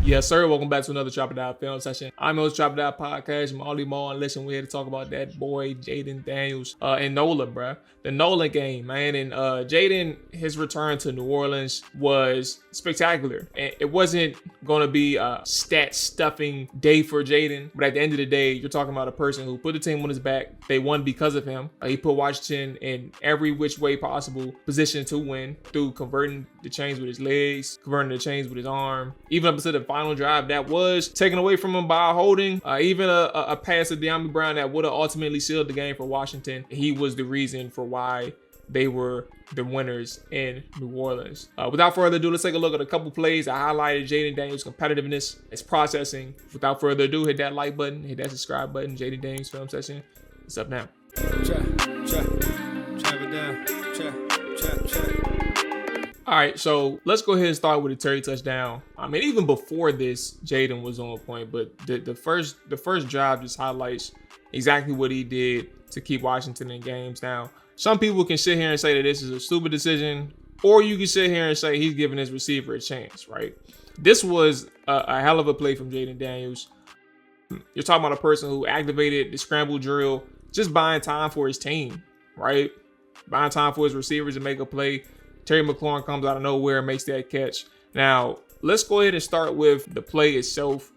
Yes, sir. Welcome back to another Chop It Out film session. I'm your host, Chop It Out Podcast. I'm Ollie Maul, and listen, we're here to talk about that boy, Jayden Daniels, and Nola, bruh. The Nola game, man. And Jayden, his return to New Orleans was spectacular. And it wasn't going to be a stat-stuffing day for Jayden, but at the end of the day, you're talking about a person who put the team on his back. They won because of him. He put Washington in every which way possible position to win through converting the chains with his legs, converting the chains with his arm, even up to the final drive that was taken away from him by a holding, even a pass to De'Ami Brown that would have ultimately sealed the game for Washington. He was the reason for why they were the winners in New Orleans. Without further ado, let's take a look at a couple plays. I highlighted Jayden Daniels' competitiveness, his processing. Without further ado, hit that like button, hit that subscribe button. Jayden Daniels film session. It's up now. All right, so let's go ahead and start with a Terry touchdown. I mean, even before this, Jayden was on point, but the first drive just highlights exactly what he did to keep Washington in games. Now, some people can sit here and say that this is a stupid decision, or you can sit here and say he's giving his receiver a chance, right? This was a hell of a play from Jayden Daniels. You're talking about a person who activated the scramble drill, just buying time for his team, right? Buying time for his receivers to make a play. Terry McLaurin comes out of nowhere and makes that catch. Now, let's go ahead and start with the play itself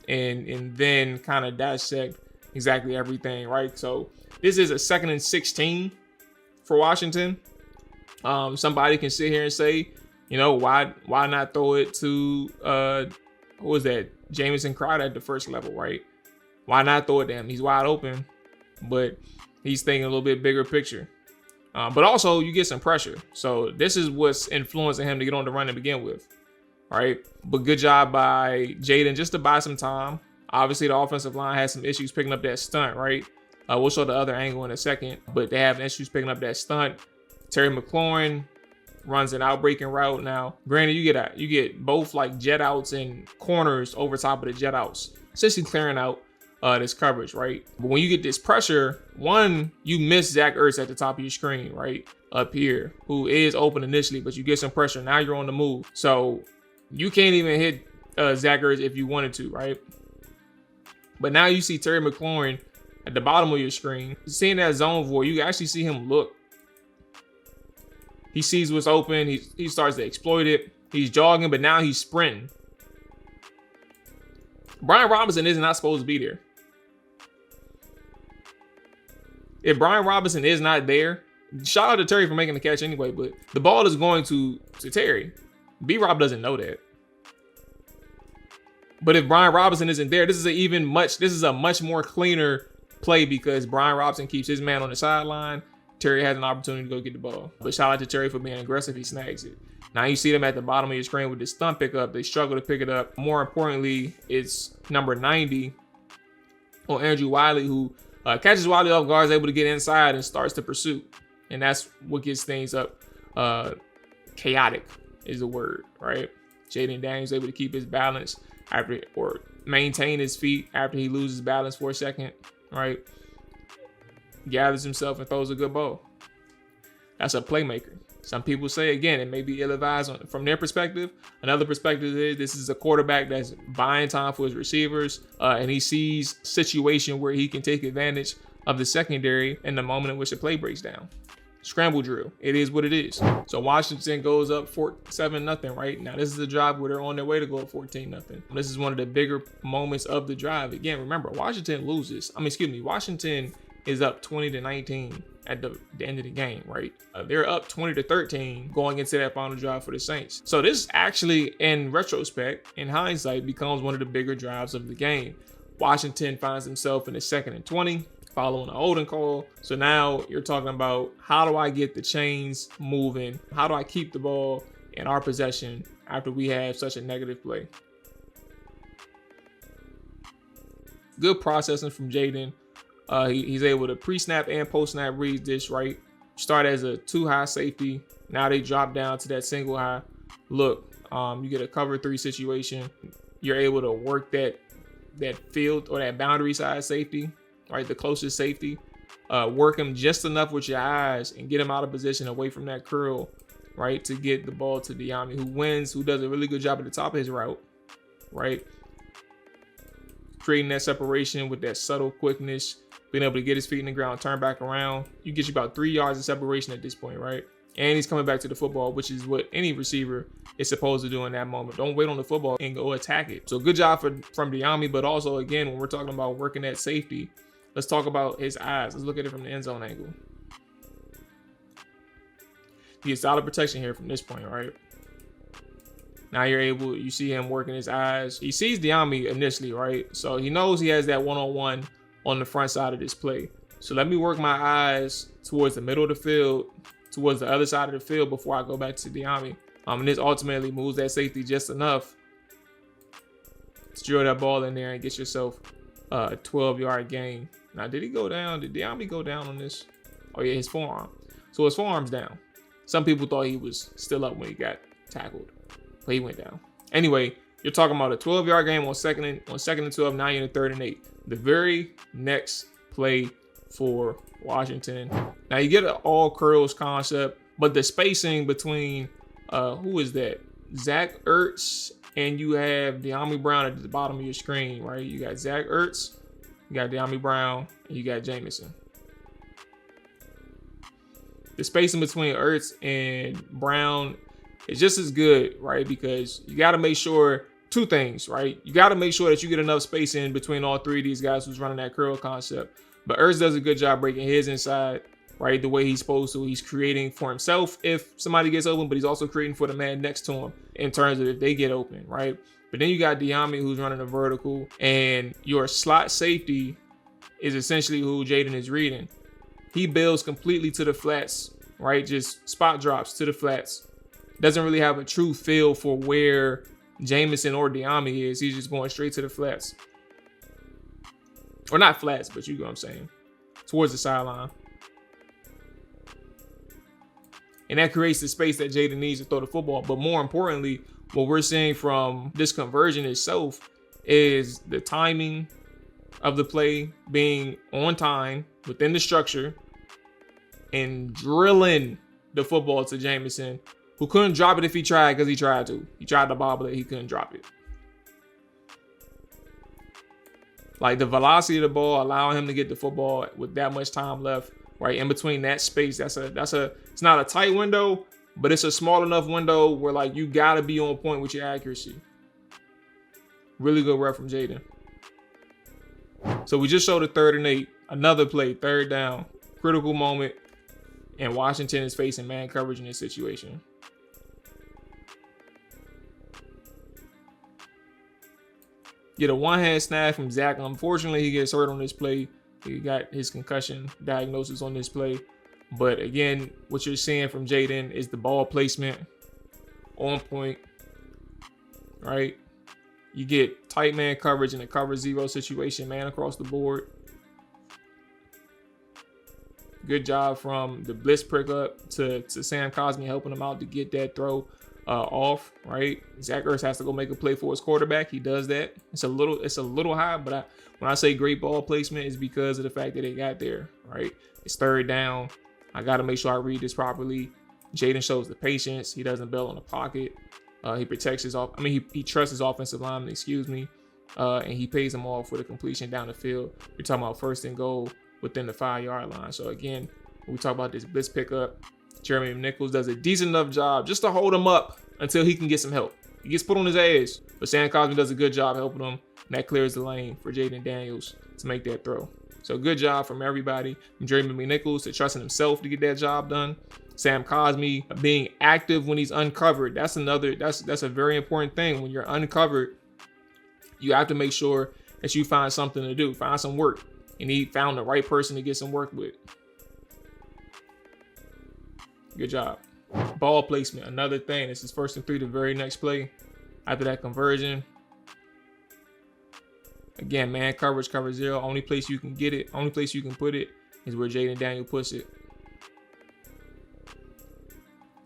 and then kind of dissect exactly everything, right? So this is a 2nd and 16 for Washington. Somebody can sit here and say, you know, why not throw it to, who was that? Jamison Crowder at the first level, right? Why not throw it to him? He's wide open, but he's thinking a little bit bigger picture. But also, you get some pressure. So this is what's influencing him to get on the run to begin with, right? But good job by Jayden just to buy some time. Obviously, the offensive line has some issues picking up that stunt, right? We'll show the other angle in a second, but they have issues picking up that stunt. Terry McLaurin runs an outbreaking route. Now, granted, you get both like jet outs and corners over top of the jet outs, essentially clearing out this coverage, right? But when you get this pressure, one, you miss Zach Ertz at the top of your screen, right? Up here, who is open initially, but you get some pressure. Now you're on the move. So you can't even hit Zach Ertz if you wanted to, right? But now you see Terry McLaurin at the bottom of your screen. Seeing that zone void, you can actually see him look. He sees what's open. He starts to exploit it. He's jogging, but now he's sprinting. Brian Robinson is not supposed to be there. If Brian Robinson is not there, shout out to Terry for making the catch anyway, but the ball is going to Terry. B-Rob doesn't know that. But if Brian Robinson isn't there, this is a much more cleaner play because Brian Robinson keeps his man on the sideline. Terry has an opportunity to go get the ball. But shout out to Terry for being aggressive. He snags it. Now you see them at the bottom of your screen with this stunt pickup. They struggle to pick it up. More importantly, it's number 90 on Andrew Wiley, who catches Wiley off guard, is able to get inside and starts the pursuit. And that's what gets things up. Chaotic is the word, right? Jayden Daniels able to keep his balance or maintain his feet after he loses balance for a second, right? Gathers himself and throws a good ball. That's a playmaker. Some people say, again, it may be ill-advised from their perspective. Another perspective is this is a quarterback that's buying time for his receivers, and he sees a situation where he can take advantage of the secondary in the moment in which the play breaks down. Scramble drill. It is what it is. So Washington goes up 7-0, right? Now, this is a drive where they're on their way to go up 14-0. This is one of the bigger moments of the drive. Again, remember, Washington is up 20-19 at the end of the game, right? They're up 20-13 going into that final drive for the Saints. So this actually, in retrospect, in hindsight, becomes one of the bigger drives of the game. Washington finds himself in the 2nd and 20, following a holding call. So now you're talking about, how do I get the chains moving? How do I keep the ball in our possession after we have such a negative play? Good processing from Jayden. He's able to pre-snap and post-snap read this, right? Start as a 2-high safety. Now they drop down to that single high. Look, you get a cover 3 situation. You're able to work that field or that boundary side safety, right? The closest safety. Work him just enough with your eyes and get him out of position away from that curl, right? To get the ball to De'Ami, who does a really good job at the top of his route, right? Creating that separation with that subtle quickness, being able to get his feet in the ground, turn back around. You get you about 3 yards of separation at this point, right? And he's coming back to the football, which is what any receiver is supposed to do in that moment. Don't wait on the football and go attack it. So good job from Diami, but also, again, when we're talking about working at safety, let's talk about his eyes. Let's look at it from the end zone angle. He gets solid protection here from this point, right? Now you see him working his eyes. He sees Diami initially, right? So he knows he has that one-on-one on the front side of this play. So let me work my eyes towards the middle of the field, towards the other side of the field before I go back to Diami. And this ultimately moves that safety just enough to drill that ball in there and get yourself a 12-yard gain. Now, did he go down? Did Diami go down on this? Oh, yeah, his forearm. So his forearm's down. Some people thought he was still up when he got tackled, but he went down. Anyway, you're talking about a 12-yard game on second and 12. Now you're in 3rd and 8. The very next play for Washington. Now you get an all curls concept, but the spacing between who is that? Zach Ertz, and you have Diami Brown at the bottom of your screen, right? You got Zach Ertz, you got Diami Brown, and you got Jameson. The spacing between Ertz and Brown is just as good, right? Because you got to make sure two things, right? You got to make sure that you get enough space in between all three of these guys who's running that curl concept. But Ertz does a good job breaking his inside, right? The way he's supposed to. He's creating for himself if somebody gets open, but he's also creating for the man next to him in terms of if they get open, right? But then you got Diami who's running a vertical, and your slot safety is essentially who Jayden is reading. He builds completely to the flats, right? Just spot drops to the flats. Doesn't really have a true feel for where Jameson or Diami is. He's just going straight to the flats. Or not flats, but you know what I'm saying. Towards the sideline. And that creates the space that Jayden needs to throw the football. But more importantly, what we're seeing from this conversion itself is the timing of the play being on time, within the structure, and drilling the football to Jameson, who couldn't drop it if he tried because he tried to. He tried to bobble it. He couldn't drop it. Like the velocity of the ball, allowing him to get the football with that much time left, right in between that space. It's not a tight window, but it's a small enough window where like you gotta be on point with your accuracy. Really good rep from Jayden. So we just showed a 3rd and 8, another play, 3rd down, critical moment, and Washington is facing man coverage in this situation. Get a one-hand snag from Zach. Unfortunately, he gets hurt on this play. He got his concussion diagnosis on this play. But again, what you're seeing from Jayden is the ball placement on point, right? You get tight man coverage in a cover 0 situation, man across the board. Good job from the blitz pick up to Sam Cosmi helping him out to get that throw off, right? Zach Ertz has to go make a play for his quarterback. He does that. It's a little high, but when I say great ball placement, it's because of the fact that it got there, right? It's 3rd down. I got to make sure I read this properly. Jayden shows the patience. He doesn't bail on the pocket. He protects he trusts his offensive lineman, and he pays him off with a completion down the field. We're talking about 1st and goal within the 5-yard line. So again, when we talk about this blitz pickup, Jeremy Nichols does a decent enough job just to hold him up until he can get some help. He gets put on his ass, but Sam Cosmi does a good job helping him, and that clears the lane for Jayden Daniels to make that throw. So good job from everybody, from Jeremy Nichols to trusting himself to get that job done. Sam Cosmi being active when he's uncovered. That's a very important thing. When you're uncovered, you have to make sure that you find something to do, find some work. And he found the right person to get some work with. Good job. Ball placement, another thing. This is 1st and 3, the very next play after that conversion. Again, man coverage, cover 0. Only place you can get it, only place you can put it is where Jayden Daniels puts it.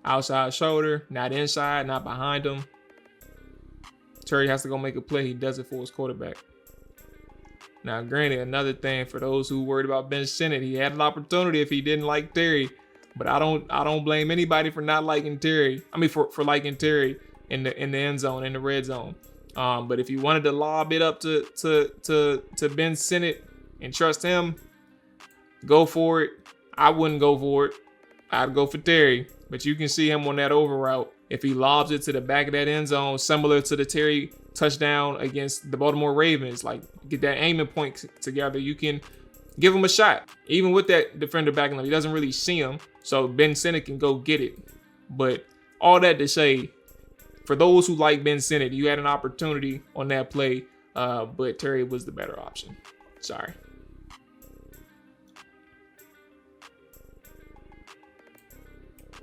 Outside shoulder, not inside, not behind him. Terry has to go make a play. He does it for his quarterback. Now, granted, another thing for those who worried about Ben Sinnott, he had an opportunity if he didn't like Terry. But I don't blame anybody for not liking Terry. For liking Terry in the end zone, in the red zone. But if you wanted to lob it up to Ben Sinnott and trust him, go for it. I wouldn't go for it. I'd go for Terry. But you can see him on that over route. If he lobs it to the back of that end zone, similar to the Terry touchdown against the Baltimore Ravens, like get that aiming point together, you can give him a shot. Even with that defender backing him, he doesn't really see him. So Ben Sinnott can go get it. But all that to say, for those who like Ben Sinnott, you had an opportunity on that play, but Terry was the better option. Sorry.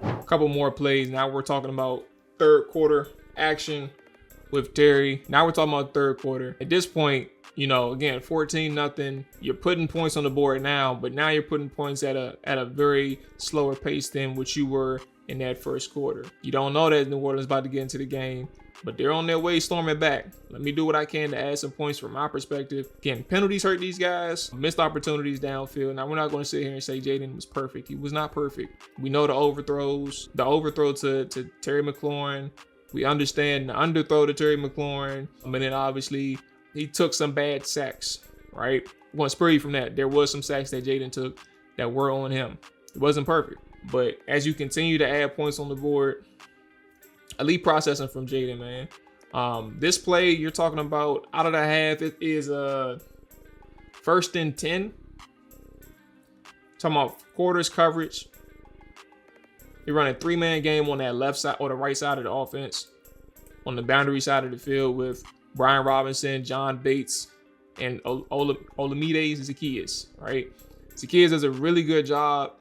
A couple more plays. Now we're talking about third quarter action with Terry. Now we're talking about third quarter. At this point, you know, again, 14-0. You're putting points on the board now, but now you're putting points at a very slower pace than what you were in that first quarter. You don't know that New Orleans is about to get into the game, but they're on their way storming back. Let me do what I can to add some points from my perspective. Again, penalties hurt these guys, missed opportunities downfield. Now, we're not going to sit here and say Jayden was perfect. He was not perfect. We know the overthrows, the overthrow to Terry McLaurin. We understand the underthrow to Terry McLaurin. And then obviously he took some bad sacks, right? I'm going to spur you from that. There was some sacks that Jayden took that were on him. It wasn't perfect. But as you continue to add points on the board, elite processing from Jayden, man. This play you're talking about out of the half, it is a 1st and 10. Talking about quarters coverage. You're running 3-man game on that left side or the right side of the offense, on the boundary side of the field with Brian Robinson, John Bates, and Olamide Zaccheaus, right? Zaccheaus does a really good job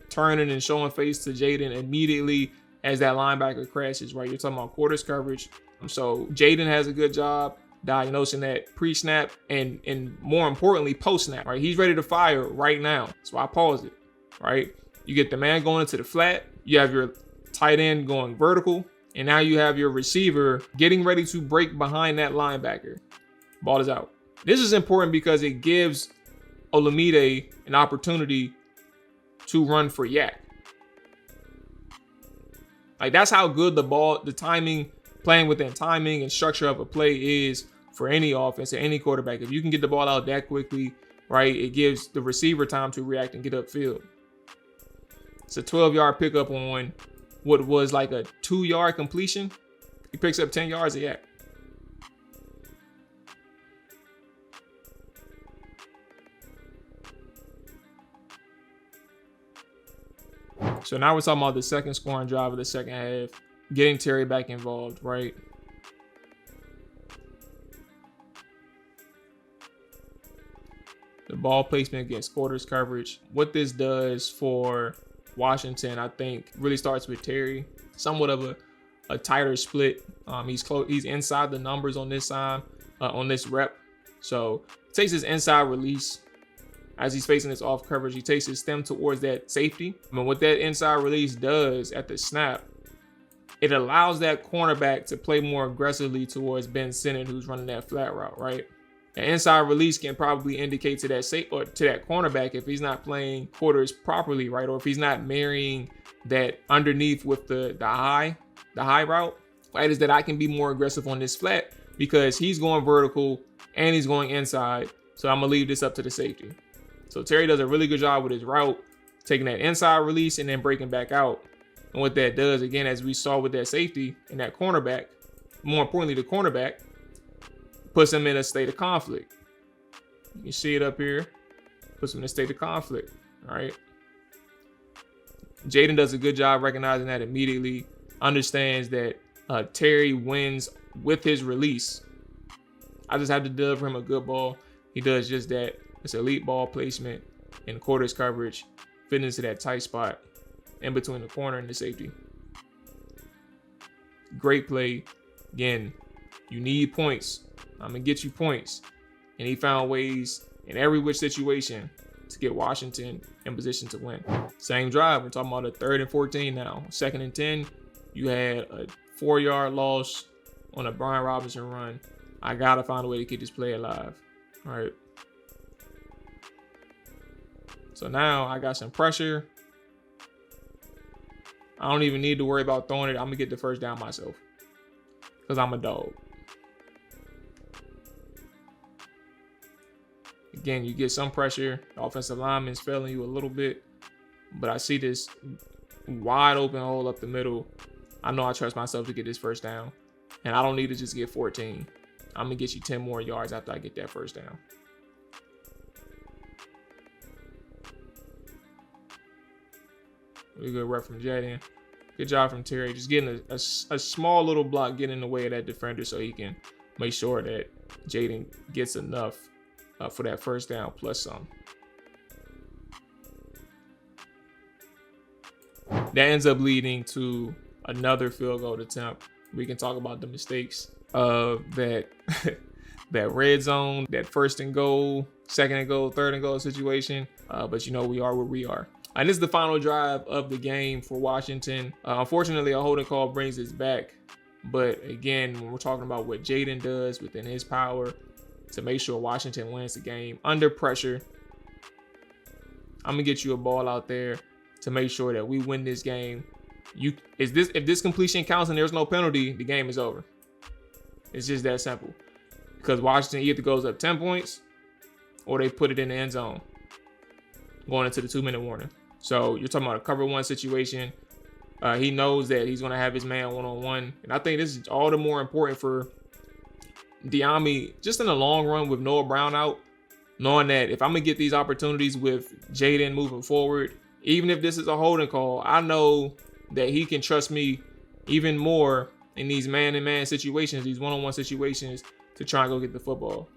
turning and showing face to Jayden immediately as that linebacker crashes, right? You're talking about quarters coverage. So Jayden has a good job diagnosing that pre-snap and more importantly, post-snap, right? He's ready to fire right now. So I paused it, right? You get the man going into the flat. You have your tight end going vertical. And now you have your receiver getting ready to break behind that linebacker. Ball is out. This is important because it gives Olamide an opportunity to run for yak. Like, that's how good the timing, playing within timing and structure of a play is for any offense and any quarterback. If you can get the ball out that quickly, right, it gives the receiver time to react and get upfield. It's a 12-yard pickup on what was like a 2-yard completion. He picks up 10 yards of yak. So now we're talking about the second scoring drive of the second half, getting Terry back involved, right? The ball placement against quarters coverage. What this does for Washington, I think, really starts with Terry. Somewhat of a tighter split. He's close. He's inside the numbers on this time, on this rep. So takes his inside release. As he's facing this off coverage, he takes his stem towards that safety. And what that inside release does at the snap, it allows that cornerback to play more aggressively towards Ben Sinnott, who's running that flat route, right? An inside release can probably indicate to that to that cornerback if he's not playing quarters properly, right? Or if he's not marrying that underneath with the high route, right? Is that I can be more aggressive on this flat because he's going vertical and he's going inside. So I'm gonna leave this up to the safety. So Terry does a really good job with his route, taking that inside release and then breaking back out. And what that does, again, as we saw with that safety and that cornerback, more importantly, the cornerback, puts him in a state of conflict. You can see it up here. Puts him in a state of conflict, all right? Jayden does a good job recognizing that immediately, understands that Terry wins with his release. I just have to deliver him a good ball. He does just that. It's elite ball placement and quarters coverage, fitting into that tight spot in between the corner and the safety. Great play. Again, you need points. I'm going to get you points. And he found ways in every which situation to get Washington in position to win. Same drive. We're talking about a 3rd and 14 now. 2nd and 10. You had a 4-yard loss on a Brian Robinson run. I got to find a way to keep this play alive. All right. So now I got some pressure. I don't even need to worry about throwing it. I'm going to get the first down myself because I'm a dog. Again, you get some pressure. The offensive lineman's failing you a little bit. But I see this wide open hole up the middle. I know I trust myself to get this first down. And I don't need to just get 14. I'm going to get you 10 more yards after I get that first down. Really good rep from Jayden. Good job from Terry. Just getting a small little block, getting in the way of that defender so he can make sure that Jayden gets enough for that first down plus some. That ends up leading to another field goal attempt. We can talk about the mistakes of that that red zone, that first and goal, second and goal, third and goal situation. But you know, we are where we are. And this is the final drive of the game for Washington. Unfortunately, a holding call brings us back. But again, when we're talking about what Jayden does within his power to make sure Washington wins the game under pressure, I'm gonna get you a ball out there to make sure that we win this game. If this completion counts and there's no penalty, the game is over. It's just that simple. Because Washington either goes up 10 points or they put it in the end zone going into the 2-minute warning. So you're talking about a cover one situation. He knows that he's going to have his man one-on-one. And I think this is all the more important for Diami, just in the long run with Noah Brown out, knowing that if I'm going to get these opportunities with Jayden moving forward, even if this is a holding call, I know that he can trust me even more in these man-to-man situations, these one-on-one situations, to try and go get the football.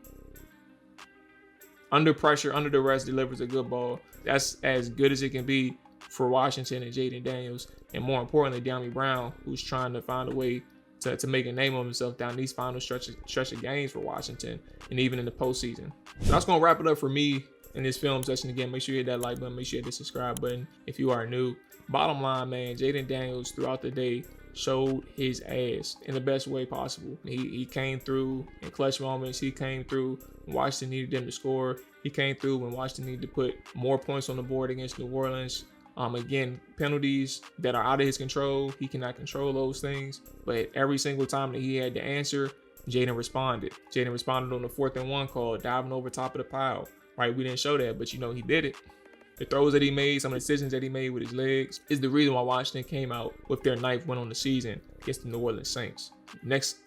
Under pressure, under duress, delivers a good ball. That's as good as it can be for Washington and Jayden Daniels. And more importantly, Diami Brown, who's trying to find a way to make a name of himself down these final stretch of games for Washington and even in the postseason. So that's going to wrap it up for me in this film session. Again, make sure you hit that like button. Make sure you hit the subscribe button if you are new. Bottom line, man, Jayden Daniels throughout the day showed his ass in the best way possible. He came through in clutch moments. He came through when Washington needed them to score. He came through when Washington needed to put more points on the board against New Orleans. Again, penalties that are out of his control. He cannot control those things. But every single time that he had to answer, Jayden responded. Jayden responded on the 4th and 1 call, diving over top of the pile. Right? We didn't show that, but you know, he did it. The throws that he made, some of the decisions that he made with his legs is the reason why Washington came out with their 9th win on the season against the New Orleans Saints. Next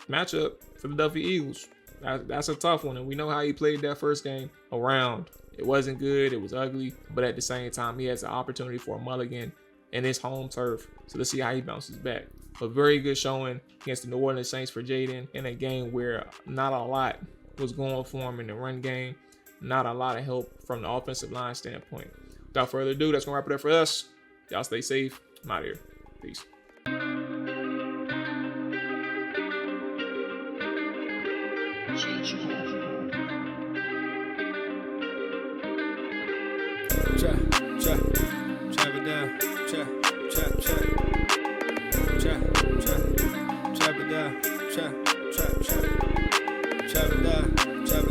matchup, Philadelphia Eagles. That's a tough one, and we know how he played that first game around. It wasn't good, it was ugly, but at the same time, he has an opportunity for a mulligan in his home turf. So let's see how he bounces back. A very good showing against the New Orleans Saints for Jayden in a game where not a lot was going for him in the run game. Not a lot of help from the offensive line standpoint. Without further ado, that's going to wrap it up for us. Y'all stay safe. I'm out of here. Peace. Chop it down. Chop it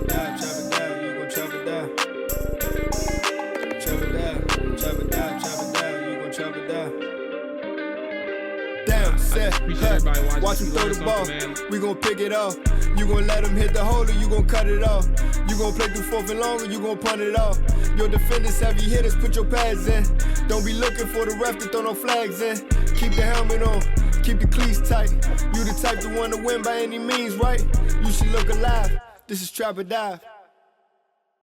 down. Chop it down. You gon' chop it down. Chop it down. You gon' chop it down. Damn, set. Watch him throw the ball. We gon' pick it off. You gon' let him hit the hole or you gon' cut it off. You gon' play through 4th and long or you gon' punt it off. Your defenders, heavy hitters, put your pads in. Don't be looking for the ref to throw no flags in. Keep the helmet on, keep the cleats tight. You the type to want to win by any means, right? You should look alive. This is Trap or Dive.